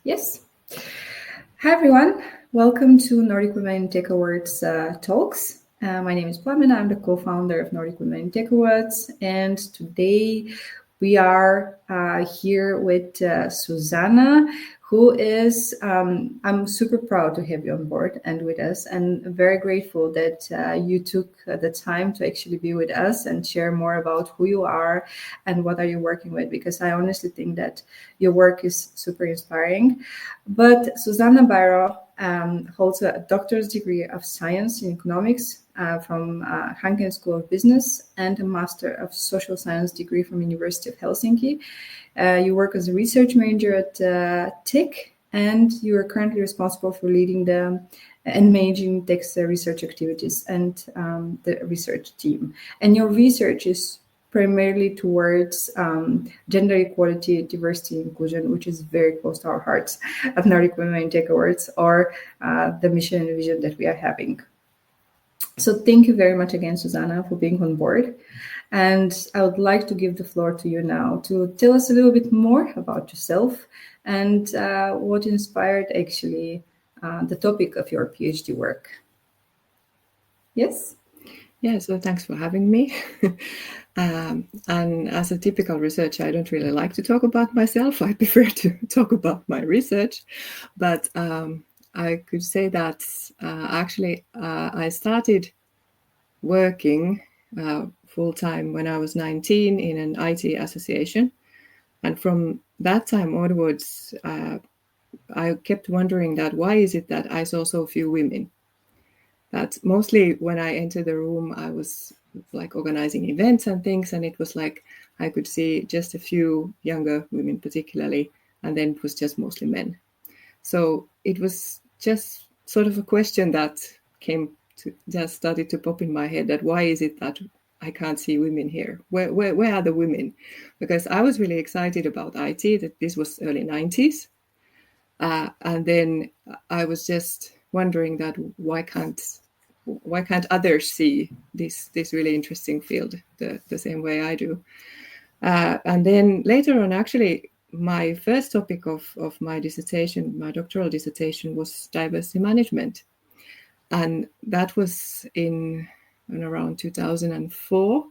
Yes. Hi, everyone. Welcome to Nordic Women in Tech Awards talks. My name is Plamena. I'm the co-founder of Nordic Women in Tech Awards. And today we are here with Susanna, who is, I'm super proud to have you on board and with us, and very grateful that you took the time to actually be with us and share more about who you are and what are you working with, because I honestly think that your work is super inspiring. But Susanna Bairoh holds a doctor's degree of science in economics from Hanken School of Business and a Master of Social Science degree from University of Helsinki. You work as a research manager at TEK, and you are currently responsible for leading and managing TEK's research activities and the research team. And your research is primarily towards gender equality, diversity, inclusion, which is very close to our hearts at Nordic Women in Tech Awards, or the mission and vision that we are having. So thank you very much again, Susanna, for being on board. And I would like to give the floor to you now to tell us a little bit more about yourself and what inspired actually the topic of your PhD work. Yes? Yeah, so thanks for having me. And as a typical researcher, I don't really like to talk about myself. I prefer to talk about my research. But I could say that actually I started working full-time when I was 19 in an IT association. And from that time onwards, I kept wondering that why is it that I saw so few women? That mostly when I entered the room, I was like organizing events and things, and it was like I could see just a few younger women particularly, and then it was just mostly men. So it was just sort of a question that just started to pop in my head, that why is it that I can't see women here? Where are the women? Because I was really excited about IT, that this was early 90s. And then I was just wondering that why can't others see this really interesting field the same way I do? And then later on, actually, my first topic of my dissertation, my doctoral dissertation, was diversity management. And that was in around 2004.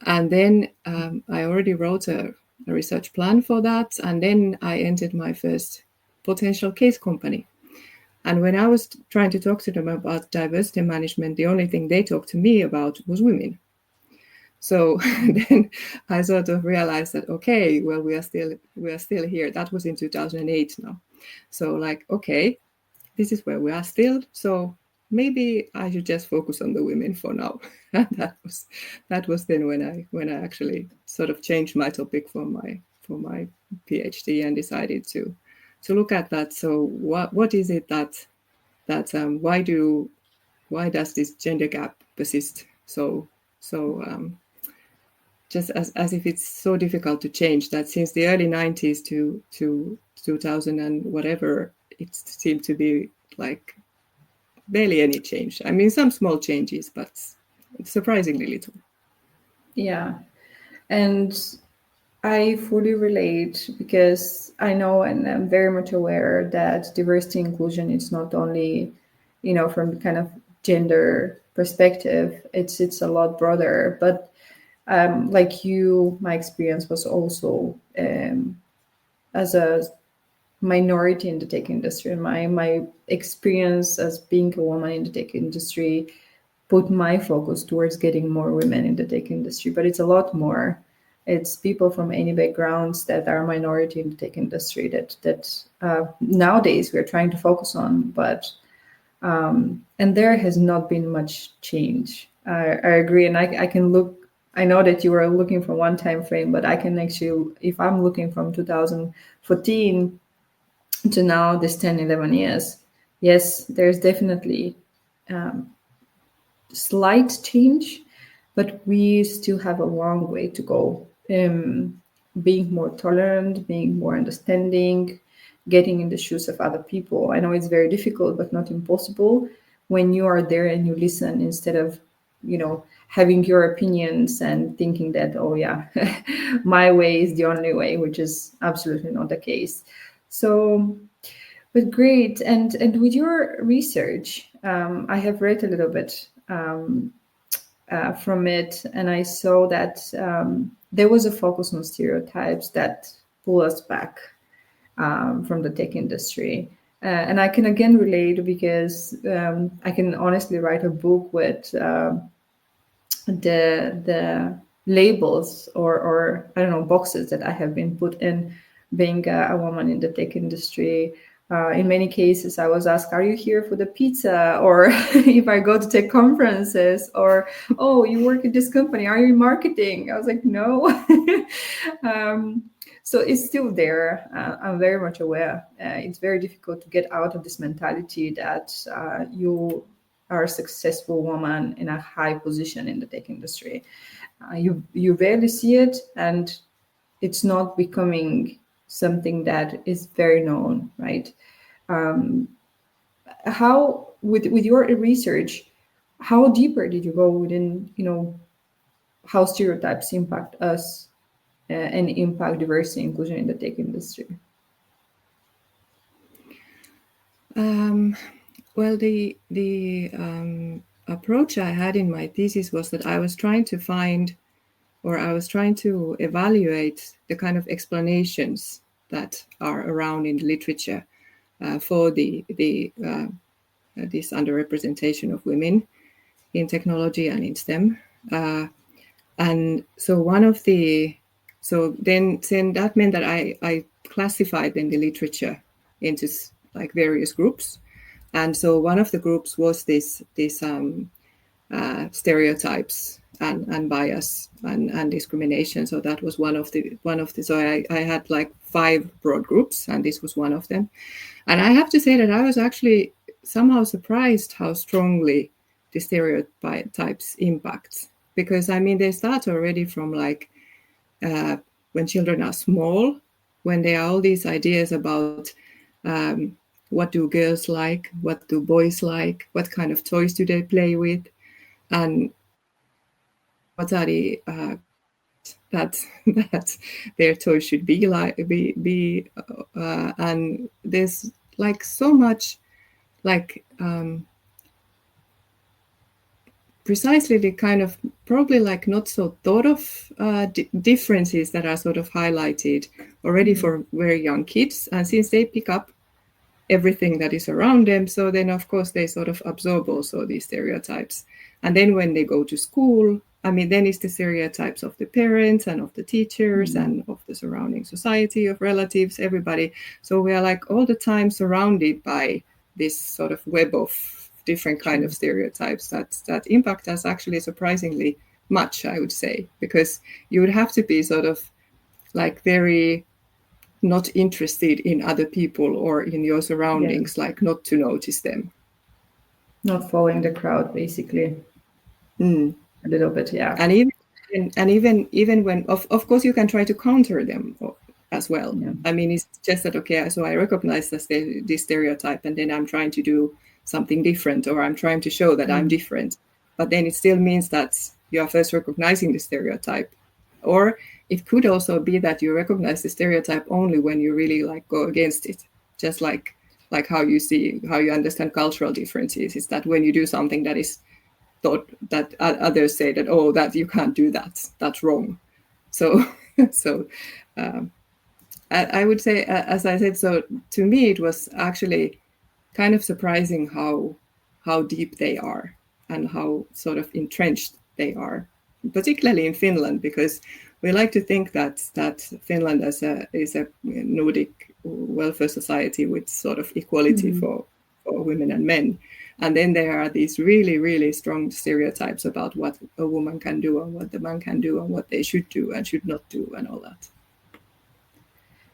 And then I already wrote a research plan for that. And then I entered my first potential case company. And when I was trying to talk to them about diversity management, the only thing they talked to me about was women. So then I sort of realized that, okay, well, we are still here. That was in 2008 now. So like, okay, this is where we are still. So maybe I should just focus on the women for now. And that was then when I actually sort of changed my topic for my PhD and decided to look at that. So what is it that why does this gender gap persist so just as if it's so difficult to change, that since the early 90s to 2000 and whatever, it seemed to be like barely any change. I mean, some small changes, but surprisingly little. Yeah. And I fully relate, because I know and I'm very much aware that diversity inclusion is not only, from kind of gender perspective, it's a lot broader. But like you, my experience was also as a minority in the tech industry, and my experience as being a woman in the tech industry put my focus towards getting more women in the tech industry. But it's a lot more. It's people from any backgrounds that are minority in the tech industry that nowadays we're trying to focus on. But and there has not been much change. I agree, and I can look. I know that you are looking for one time frame, but I can actually, if I'm looking from 2014 to now, this 10, 11 years, yes, there's definitely slight change, but we still have a long way to go. Being more tolerant, being more understanding, getting in the shoes of other people. I know it's very difficult, but not impossible when you are there and you listen, instead of, having your opinions and thinking that, oh yeah, my way is the only way, which is absolutely not the case. So, but great. And with your research, I have read a little bit from it, and I saw that there was a focus on stereotypes that pull us back from the tech industry. And I can again relate because I can honestly write a book with the labels or I don't know, boxes that I have been put in being a woman in the tech industry. In many cases, I was asked, "Are you here for the pizza?" Or if I go to tech conferences, or "Oh, you work at this company? Are you in marketing?" I was like, "No." So it's still there. I'm very much aware. It's very difficult to get out of this mentality that you are a successful woman in a high position in the tech industry. You rarely see it, and it's not becoming something that is very known, right? How with your research, how deeper did you go within, how stereotypes impact us and impact diversity and inclusion in the tech industry? Well, the approach I had in my thesis was that I was trying to find, or I was trying to evaluate the kind of explanations that are around in the literature for this underrepresentation of women in technology and in STEM. And so then that meant that I classified then the literature into like various groups. And so one of the groups was this stereotypes and bias and discrimination. So that was one of the. So I had like 5 broad groups, and this was one of them. And I have to say that I was actually somehow surprised how strongly the stereotypes impact, because I mean they start already from like when children are small, when there are all these ideas about what do girls like, what do boys like, what kind of toys do they play with, and what are the that their toys should be like, and there's like so much like precisely the kind of probably like not so thought of differences that are sort of highlighted already for very young kids, and since they pick up everything that is around them, so then of course they sort of absorb also these stereotypes. And then when they go to school, I mean, then it's the stereotypes of the parents and of the teachers and of the surrounding society, of relatives, everybody. So we are like all the time surrounded by this sort of web of different kind of stereotypes that impact us actually surprisingly much, I would say, because you would have to be sort of like very not interested in other people or in your surroundings, like not to notice them. Not following the crowd, basically. A little bit, yeah. And even when of course you can try to counter them as well. Yeah. I mean, it's just that okay, so I recognize this stereotype, and then I'm trying to do something different, or I'm trying to show that I'm different. But then it still means that you are first recognizing the stereotype, or it could also be that you recognize the stereotype only when you really like go against it, just like how you understand cultural differences is that when you do something that is thought that others say that, oh, that you can't do that's wrong. So I would say, as I said, so to me it was actually kind of surprising how deep they are and how sort of entrenched they are, particularly in Finland, because we like to think that Finland is a Nordic welfare society with sort of equality for women and men. And then there are these really, really strong stereotypes about what a woman can do and what the man can do and what they should do and should not do and all that.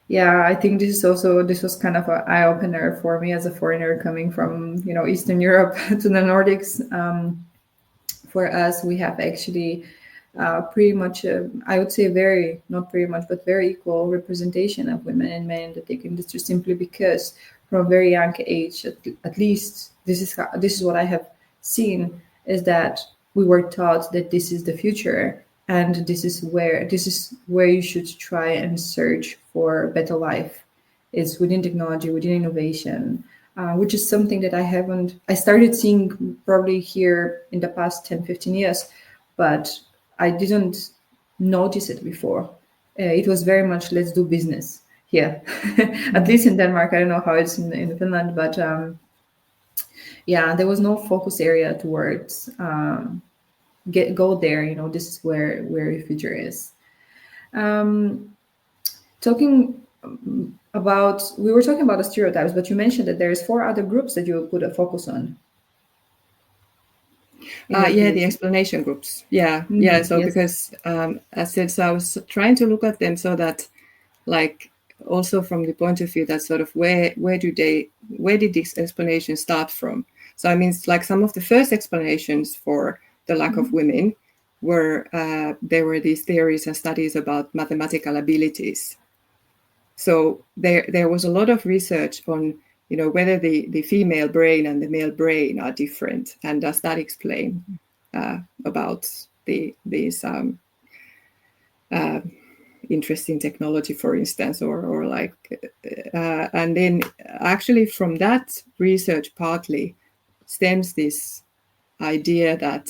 Yeah, I think this was kind of an eye opener for me as a foreigner coming from Eastern Europe to the Nordics. For us, we have actually pretty much, I would say not pretty much, but very equal representation of women and men in the tech industry, simply because from a very young age, at least this is what I have seen, is that we were taught that this is the future and this is where you should try and search for a better life. is within technology, within innovation, which is something that I started seeing probably here in the past 10, 15 years, but I didn't notice it before. It was very much, let's do business here. At least in Denmark. I don't know how it's in Finland, but yeah, there was no focus area towards go there. This is where your future is. Talking about, we were talking about the stereotypes, but you mentioned that there's 4 other groups that you put a focus on. Yeah, the explanation groups. Yeah. So yes. because as said, so I was trying to look at them so that, like, also from the point of view that sort of where did this explanation start from? So I mean, it's like some of the first explanations for the lack of women were there were these theories and studies about mathematical abilities. So there was a lot of research on, whether the female brain and the male brain are different, and does that explain about these interest in technology, for instance, or like, and then actually from that research partly stems this idea that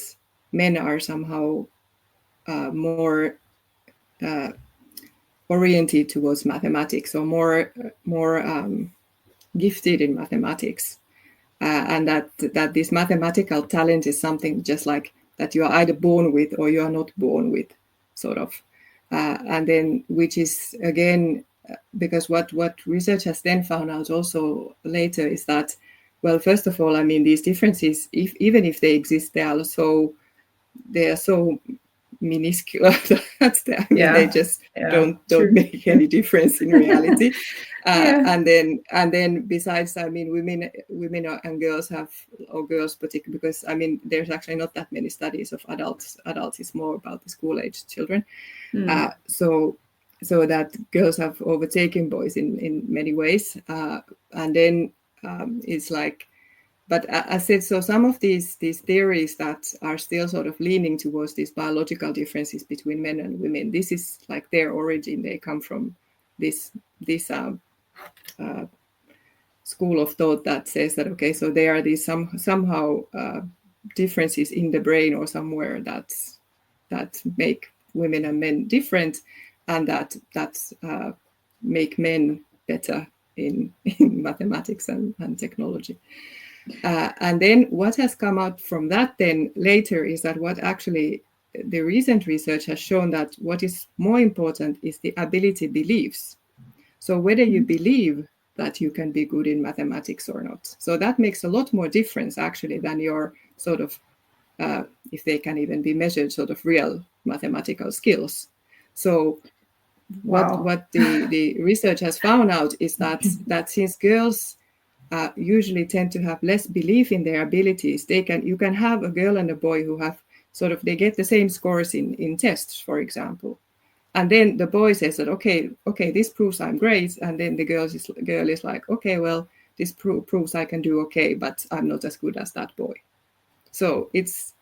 men are somehow more oriented towards mathematics, or more gifted in mathematics, and that this mathematical talent is something just like that you are either born with or you are not born with, sort of. And then, which is again, because what research has then found out also later is that, well, first of all, I mean, these differences, even if they exist, they are so minuscule that they just don't make any difference in reality. And then besides, I mean, women and girls have, or girls particularly, because I mean, there's actually not that many studies of adults is more about the school age children. So that girls have overtaken boys in many ways, and then it's like, but as I said, so some of these theories that are still sort of leaning towards these biological differences between men and women, this is like their origin. They come from this school of thought that says that, okay, so there are these somehow differences in the brain or somewhere that make women and men different, and that make men better in mathematics and technology. And then what has come out from that then later is that what actually the recent research has shown, that what is more important is the ability beliefs. So whether you believe that you can be good in mathematics or not. So that makes a lot more difference actually than your sort of, if they can even be measured, sort of real mathematical skills. So what the research has found out is that since girls usually tend to have less belief in their abilities, you can have a girl and a boy who have sort of, they get the same scores in tests, for example. And then the boy says that, okay, this proves I'm great. And then the girl is like, okay, well, this proves I can do okay, but I'm not as good as that boy. So it's,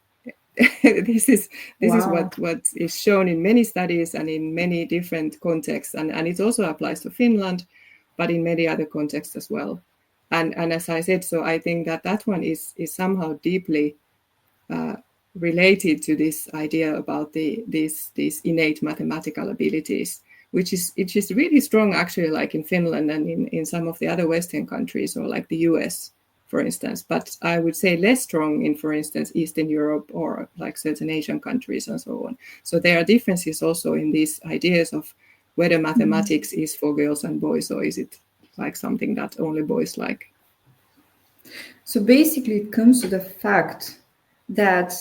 this is what is shown in many studies and in many different contexts. And it also applies to Finland, but in many other contexts as well. And as I said, so I think that one is somehow deeply related to this idea about these innate mathematical abilities, which is really strong actually, like in Finland and in some of the other Western countries, or like the US, for instance. But I would say less strong in, for instance, Eastern Europe or like certain Asian countries and so on. So there are differences also in these ideas of whether mathematics is for girls and boys, or is it like something that only boys like. So basically it comes to the fact that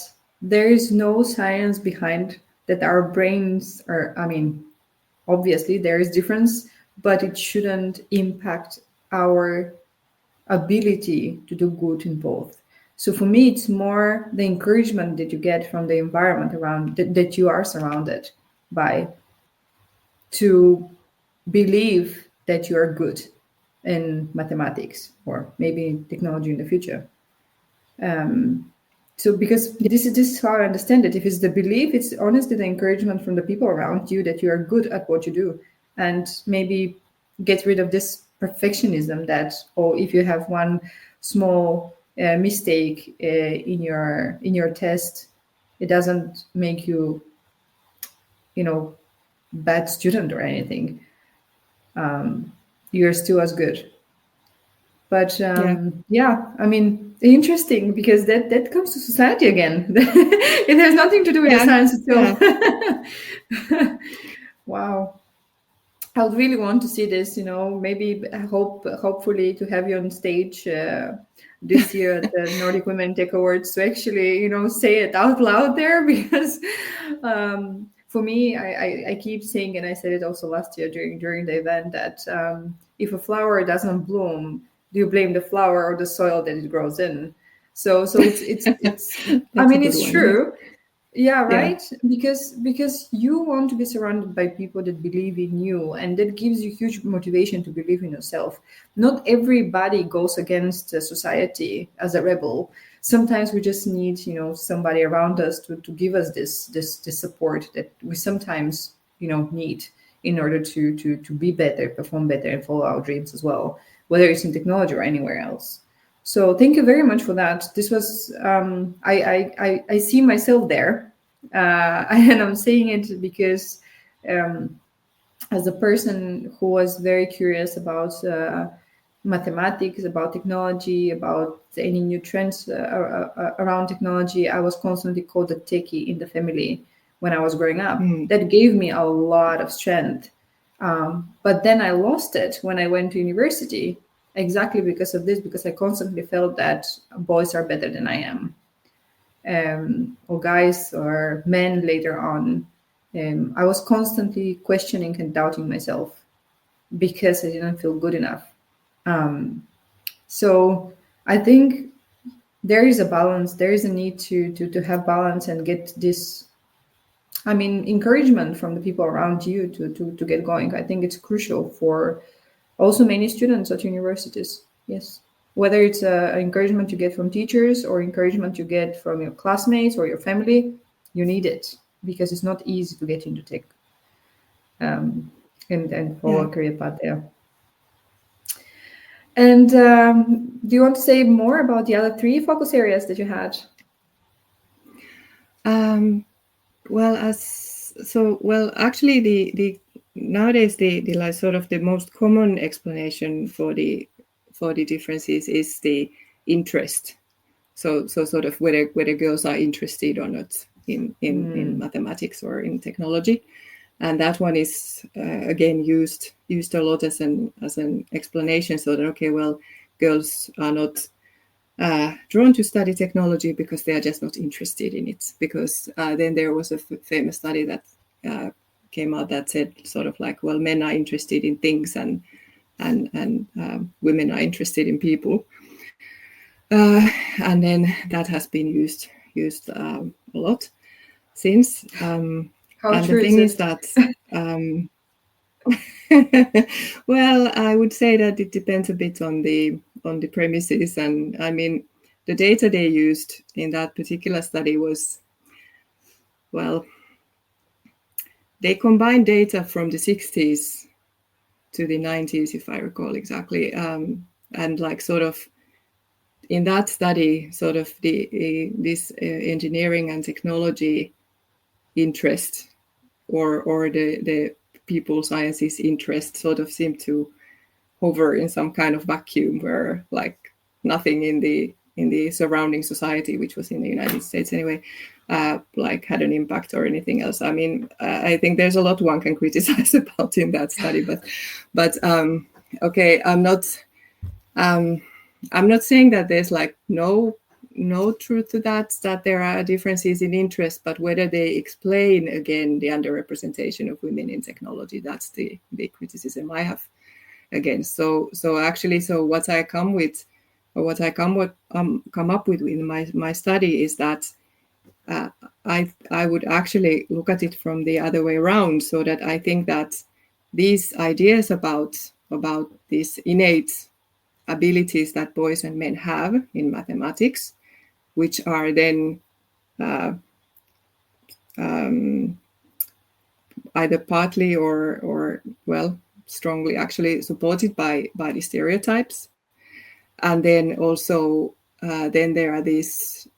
there is no science behind that our brains are, I mean, obviously there is difference, but it shouldn't impact our ability to do good in both. So for me, it's more the encouragement that you get from the environment around that you are surrounded by, to believe that you are good in mathematics or maybe in technology in the future. So because this is how I understand it. If it's the belief, it's honestly the encouragement from the people around you that you are good at what you do, and maybe get rid of this perfectionism that, or if you have one small mistake in your test, it doesn't make you, bad student or anything. You're still as good. But Yeah. yeah, I mean, interesting, because that comes to society again. It has nothing to do with the Yeah. science Yeah. itself. Wow. I would really want to see this, maybe hopefully to have you on stage this year at the Nordic Women Tech Awards to actually, say it out loud there, because for me, I keep saying, and I said it also last year during the event, that if a flower doesn't bloom, do you blame the flower or the soil that it grows in? So it's I That's a mean, good it's one. Yes. true. Yeah, Yeah. right. Because you want to be surrounded by people that believe in you, and that gives you huge motivation to believe in yourself. Not everybody goes against society as a rebel. Sometimes we just need, somebody around us to give us this support that we sometimes, need in order to be better, perform better, and follow our dreams as well, whether it's in technology or anywhere else. So thank you very much for that. This was I see myself there, and I'm saying it because as a person who was very curious about mathematics, about technology, about any new trends around technology, I was constantly called a techie in the family when I was growing up. Mm. That gave me a lot of strength. But then I lost it when I went to university, exactly because of this, because I constantly felt that boys are better than I am, or guys or men later on. I was constantly questioning and doubting myself because I didn't feel good enough. So I think there is a balance. There is a need to have balance and get this. I mean, encouragement from the people around you to get going. I think it's crucial for also many students at universities. Yes, whether it's encouragement you get from teachers or encouragement you get from your classmates or your family, you need it because it's not easy to get into tech, and follow Yeah. a career path there. And do you want to say more about the other three focus areas that you had? Um, well, actually, the nowadays the like sort of the most common explanation for the differences is the interest. So sort of whether girls are interested or not in mathematics or in technology, and that one is again used a lot as an explanation. So that, okay, well, girls are not drawn to study technology because they are just not interested in it. Because then there was a famous study that came out that said sort of like, well, men are interested in things and women are interested in people. And then that has been used a lot since. How And the true is thing is it? that, well, I would say that it depends a bit on the premises, and I mean, the data they used in that particular study was, well, they combined data from the 60s to the 90s, if I recall exactly, and like sort of in that study, sort of this engineering and technology interest, or the people sciences interest, sort of seemed to hover in some kind of vacuum where like nothing in the surrounding society, which was in the United States anyway, like had an impact or anything else. I mean, I think there's a lot one can criticize about in that study, but okay, I'm not saying that there's like no truth to that there are differences in interest, but whether they explain again the underrepresentation of women in technology, that's the criticism I have against. So actually, so what I come with, or what I come up with in my study is that I would actually look at it from the other way around, so that I think that these ideas about these innate abilities that boys and men have in mathematics, which are then either partly or well, strongly actually supported by the stereotypes. And then also, then there are these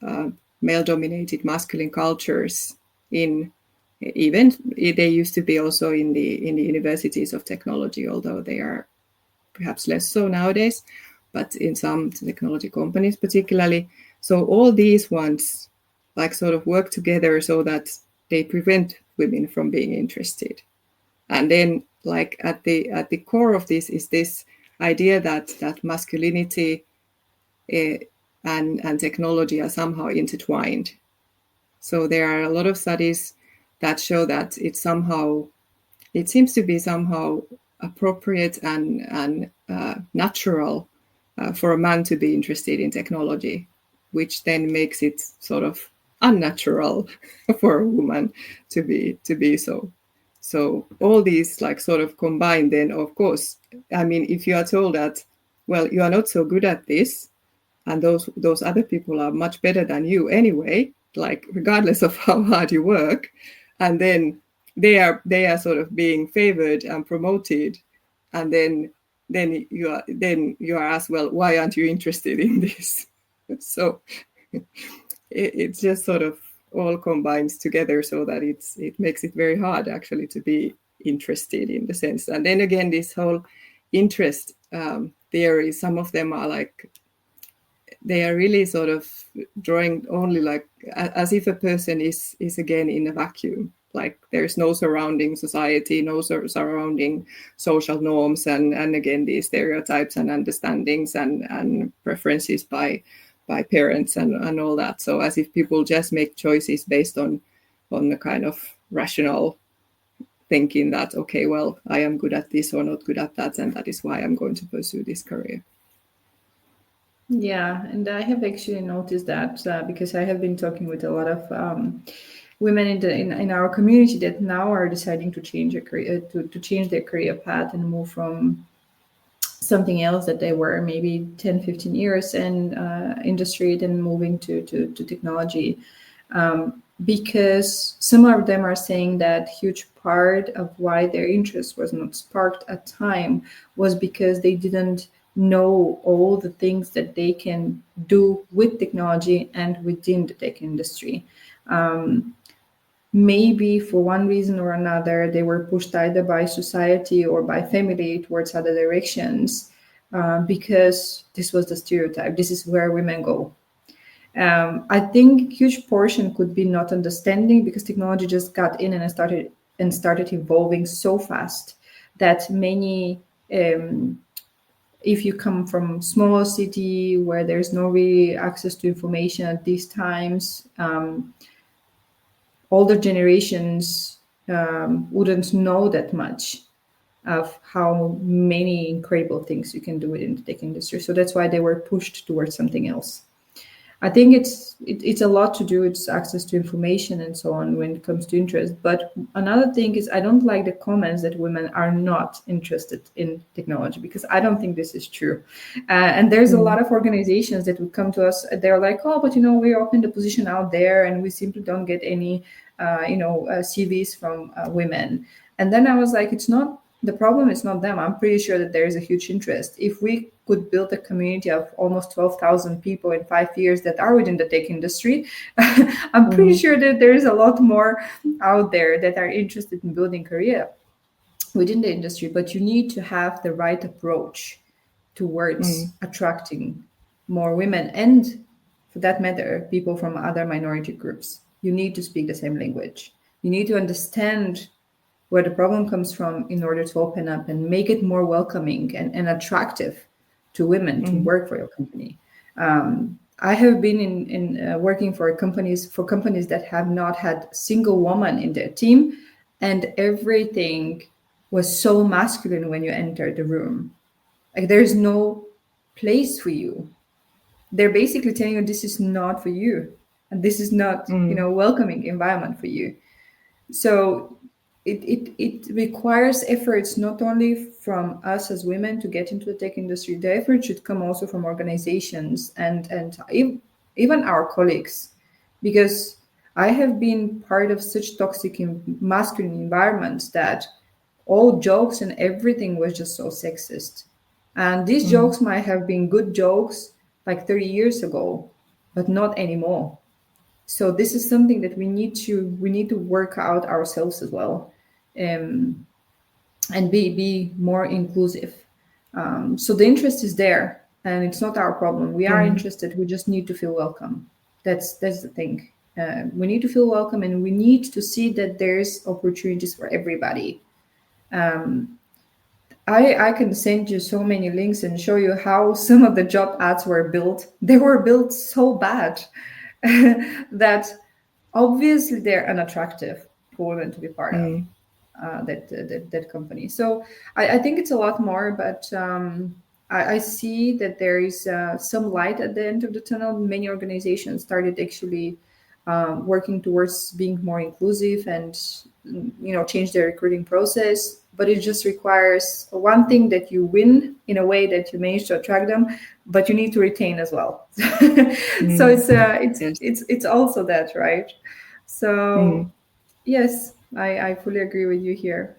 male-dominated masculine cultures in even they used to be also in the universities of technology, although they are perhaps less so nowadays, but in some technology companies particularly. So all these ones like sort of work together so that they prevent women from being interested. And then like at the core of this is this idea that masculinity and technology are somehow intertwined. So there are a lot of studies that show that it seems to be somehow appropriate and natural for a man to be interested in technology, which then makes it sort of unnatural for a woman to be so. So all these like sort of combined, then of course, I mean, if you are told that, well, you are not so good at this, and those other people are much better than you anyway, like regardless of how hard you work, and then they are sort of being favored and promoted, and then you are asked, well, why aren't you interested in this? So it just sort of all combines together so that it makes it very hard actually to be interested in the sense. And then again, this whole interest theory, some of them are like they are really sort of drawing only like as if a person is again in a vacuum, like there's no surrounding society, no surrounding social norms, and again these stereotypes and understandings and preferences by parents and all that. So as if people just make choices based on the kind of rational thinking that, okay, well, I am good at this or not good at that, and that is why I'm going to pursue this career. Yeah, and I have actually noticed that because I have been talking with a lot of women in our community that now are deciding to change a career, to change their career path and move from something else that they were maybe 10, 15 years in industry, then moving to technology. Because some of them are saying that huge part of why their interest was not sparked at time was because they didn't know all the things that they can do with technology and within the tech industry. Maybe for one reason or another, they were pushed either by society or by family towards other directions because this was the stereotype. This is where women go. I think huge portion could be not understanding because technology just got in and started evolving so fast that many if you come from small city where there's no really access to information at these times, older generations wouldn't know that much of how many incredible things you can do within the tech industry. So that's why they were pushed towards something else. I think it's a lot to do with access to information and so on when it comes to interest. But another thing is I don't like the comments that women are not interested in technology because I don't think this is true. And there's a lot of organizations that would come to us. They're like, oh, but we opened the position out there and we simply don't get any, CVs from women. And then I was like, it's not. The problem is not them. I'm pretty sure that there is a huge interest. If we could build a community of almost 12,000 people in 5 years that are within the tech industry, I'm pretty sure that there is a lot more out there that are interested in building career within the industry. But you need to have the right approach towards attracting more women and, for that matter, people from other minority groups. You need to speak the same language. You need to understand where the problem comes from in order to open up and make it more welcoming and attractive to women to work for your company. I have been in working for companies that have not had a single woman in their team, and everything was so masculine when you enter the room. Like there's no place for you. They're basically telling you this is not for you, and this is not welcoming environment for you. So it requires efforts not only from us as women to get into the tech industry. The effort should come also from organizations and even our colleagues, because I have been part of such toxic masculine environments that all jokes and everything was just so sexist. And these Mm. jokes might have been good jokes like 30 years ago, but not anymore. So this is something that we need to work out ourselves as well, um, and be more inclusive. So the interest is there, and it's not our problem. We are Mm. interested. We just need to feel welcome. That's the thing. We need to feel welcome, and we need to see that there's opportunities for everybody. I can send you so many links and show you how some of the job ads were built. They were built so bad that obviously they're unattractive for women to be part of Mm. that company. So I think it's a lot more, but I see that there is some light at the end of the tunnel. Many organizations started actually working towards being more inclusive and change their recruiting process. But it just requires one thing, that you win in a way that you manage to attract them, but you need to retain as well. So Mm. Yes. it's also that, right? So Mm. yes, I fully agree with you here.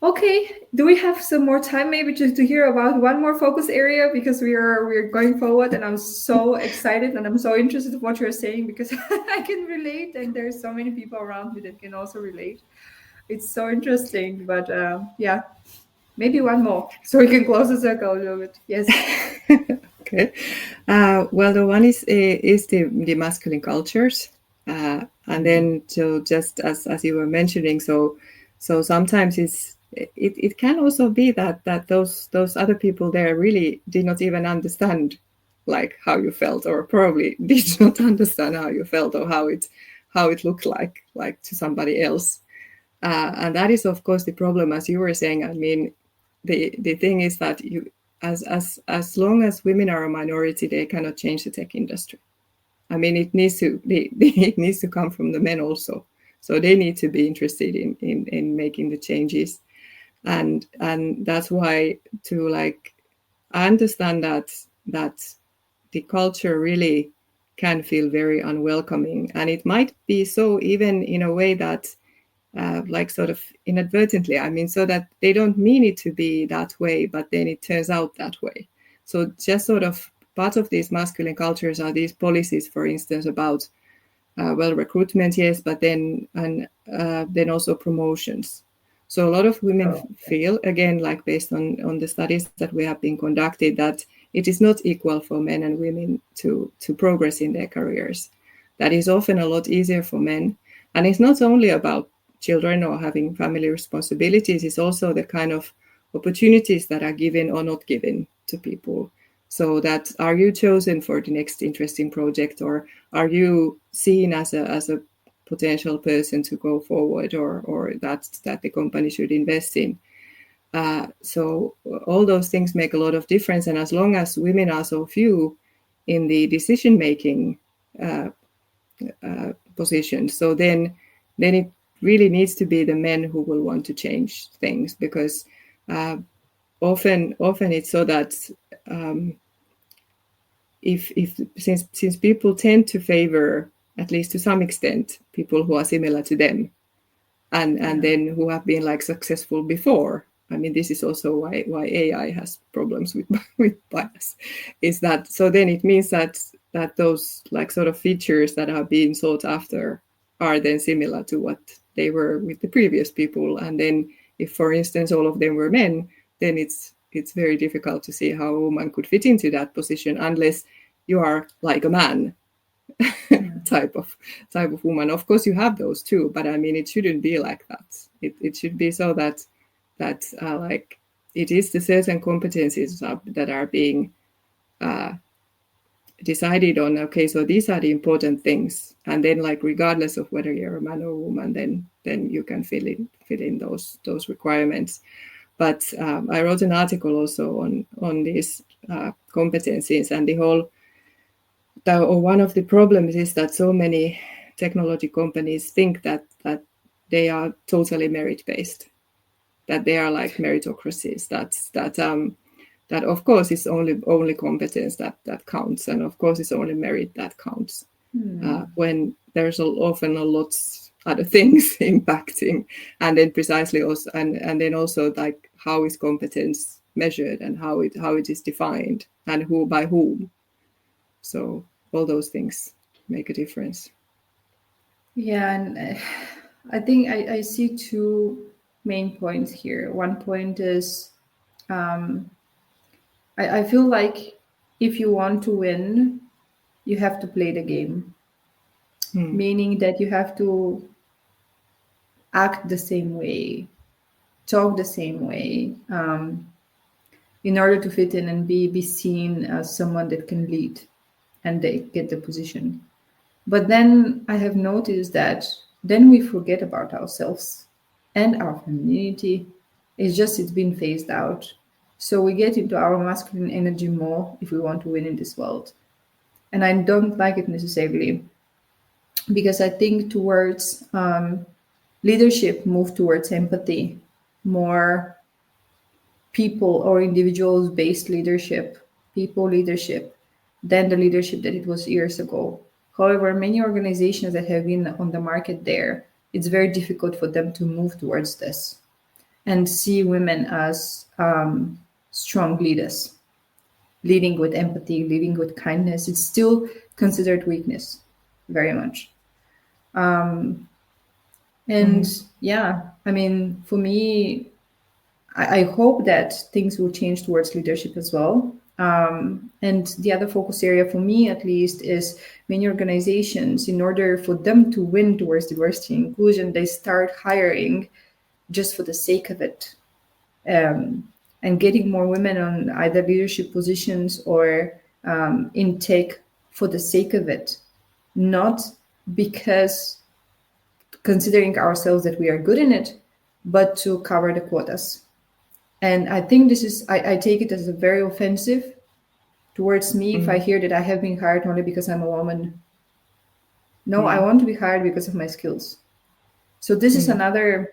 Okay, do we have some more time maybe just to hear about one more focus area, because we are going forward and I'm so excited and I'm so interested in what you're saying, because I can relate and there's so many people around me that can also relate. It's so interesting, but yeah, maybe one more so we can close the circle a little bit. Yes. Okay. Well, the one is the masculine cultures, and then so just as you were mentioning, so sometimes it can also be that those other people there really did not even understand like how you felt, or probably did not understand how you felt, or how it looked like to somebody else. And that is, of course, the problem, as you were saying. I mean, the thing is that as long as women are a minority, they cannot change the tech industry. I mean, it needs to it needs to come from the men also. So they need to be interested in making the changes, and that's why to like I understand that the culture really can feel very unwelcoming, and it might be so even in a way that like sort of inadvertently. I mean, so that they don't mean it to be that way, but then it turns out that way. So just sort of part of these masculine cultures are these policies, for instance, about well, recruitment, yes, but then also promotions. So a lot of women Oh, feel, again, like based on the studies that we have been conducted, that it is not equal for men and women to progress in their careers. That is often a lot easier for men, and it's not only about children or having family responsibilities. It's also the kind of opportunities that are given or not given to people. So that, are you chosen for the next interesting project, or are you seen as a potential person to go forward, or that the company should invest in? So all those things make a lot of difference. And as long as women are so few in the decision making positions, so then it really needs to be the men who will want to change things, because often it's so that if since people tend to favor, at least to some extent, people who are similar to them, and yeah. then who have been like successful before. I mean, this is also why AI has problems with with bias, is that so then it means that those like sort of features that are being sought after are then similar to what they were with the previous people. And then if, for instance, all of them were men, then it's very difficult to see how a woman could fit into that position unless you are like a man Yeah. type of woman. Of course, you have those too, but I mean, it shouldn't be like that. It should be so that like it is the certain competencies that are being decided on. Okay, so these are the important things, and then like regardless of whether you're a man or a woman, then you can fill in those requirements. But I wrote an article also on these competencies, and one of the problems is that so many technology companies think that they are totally merit based, that they are like meritocracies. That of course is only competence that counts, and of course it's only merit that counts. When there's often a lot other things impacting, and then precisely also, and then also like how is competence measured and how it is defined and who by whom. So all those things make a difference. Yeah, and I think I see two main points here. One point is I feel like if you want to win, you have to play the game, Mm. meaning that you have to act the same way, talk the same way, in order to fit in and be seen as someone that can lead and they get the position. But then I have noticed that then we forget about ourselves and our femininity. It's been phased out. So we get into our masculine energy more if we want to win in this world. And I don't like it necessarily because I think towards leadership move towards empathy, more people or individuals based leadership, people leadership, than the leadership that it was years ago. However, many organizations that have been on the market there, it's very difficult for them to move towards this and see women as strong leaders, leading with empathy, leading with kindness. It's still considered weakness, very much. And Mm. yeah, I mean, for me, I hope that things will change towards leadership as well. And the other focus area for me, at least, is many organizations, in order for them to win towards diversity and inclusion, they start hiring just for the sake of it, and getting more women on either leadership positions or in tech for the sake of it, not because considering ourselves that we are good in it, but to cover the quotas. And I think this is, I take it as a very offensive towards me if I Mm. hear that I have been hired only because I'm a woman. No, I Mm. want to be hired because of my skills. So this is Mm. another,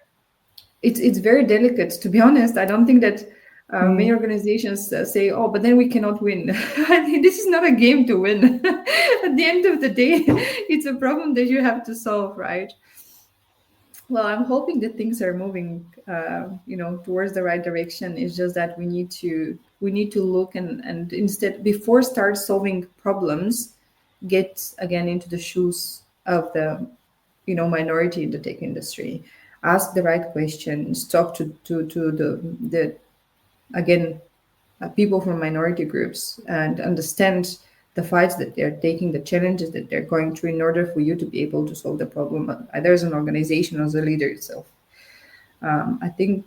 it's very delicate, to be honest. I don't think that many Mm. organizations say, oh, but then we cannot win. I think this is not a game to win. At the end of the day, it's a problem that you have to solve, right? Well, I'm hoping that things are moving, towards the right direction. It's just that we need to look and instead, before start solving problems, get again into the shoes of the, minority in the tech industry. Ask the right questions. Talk to the again people from minority groups and understand the fights that they're taking, the challenges that they're going through in order for you to be able to solve the problem, either as an organization or as a leader itself. I think,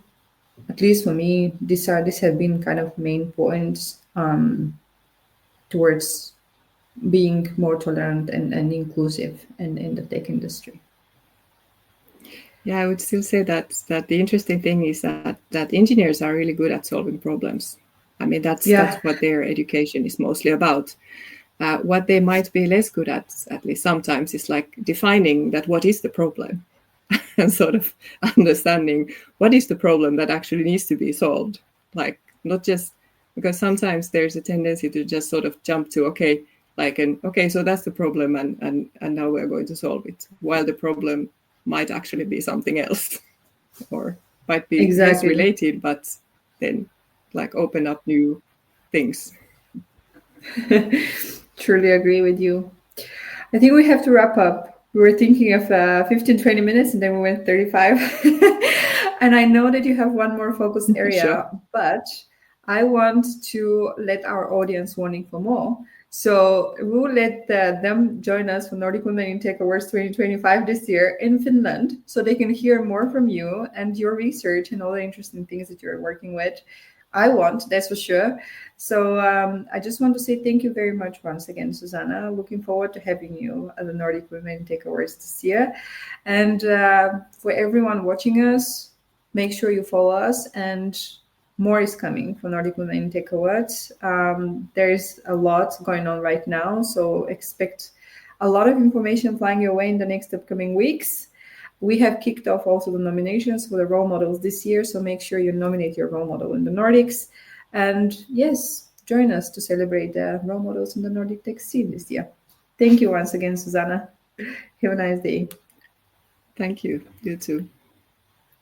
at least for me, these have been kind of main points towards being more tolerant and inclusive in the tech industry. Yeah, I would still say that the interesting thing is that engineers are really good at solving problems. I mean, that's Yeah, what their education is mostly about. What they might be less good at least sometimes, is like defining that what is the problem, and sort of understanding what is the problem that actually needs to be solved. Like, not just because sometimes there's a tendency to just sort of jump to, okay, like, and okay, so that's the problem, and now we're going to solve it, while the problem might actually be something else, or might be less exactly. related, but then like open up new things. Truly agree with you. I think we have to wrap up. We were thinking of 15, 20 minutes, and then we went 35. And I know that you have one more focus Sure. area, but I want to let our audience wanting for more. So we will let them join us for Nordic Women in Tech Awards 2025 this year in Finland, so they can hear more from you and your research and all the interesting things that you're working with. I want, that's for sure. So I just want to say thank you very much once again, Susanna. Looking forward to having you at the Nordic Women in Tech Awards this year. And for everyone watching us, make sure you follow us, and more is coming for Nordic Women in Tech Awards. There's a lot going on right now, so expect a lot of information flying your way in the next upcoming weeks. We have kicked off also the nominations for the role models this year, so make sure you nominate your role model in the Nordics. And yes, join us to celebrate the role models in the Nordic tech scene this year. Thank you once again, Susanna. Have a nice day. Thank you. You too.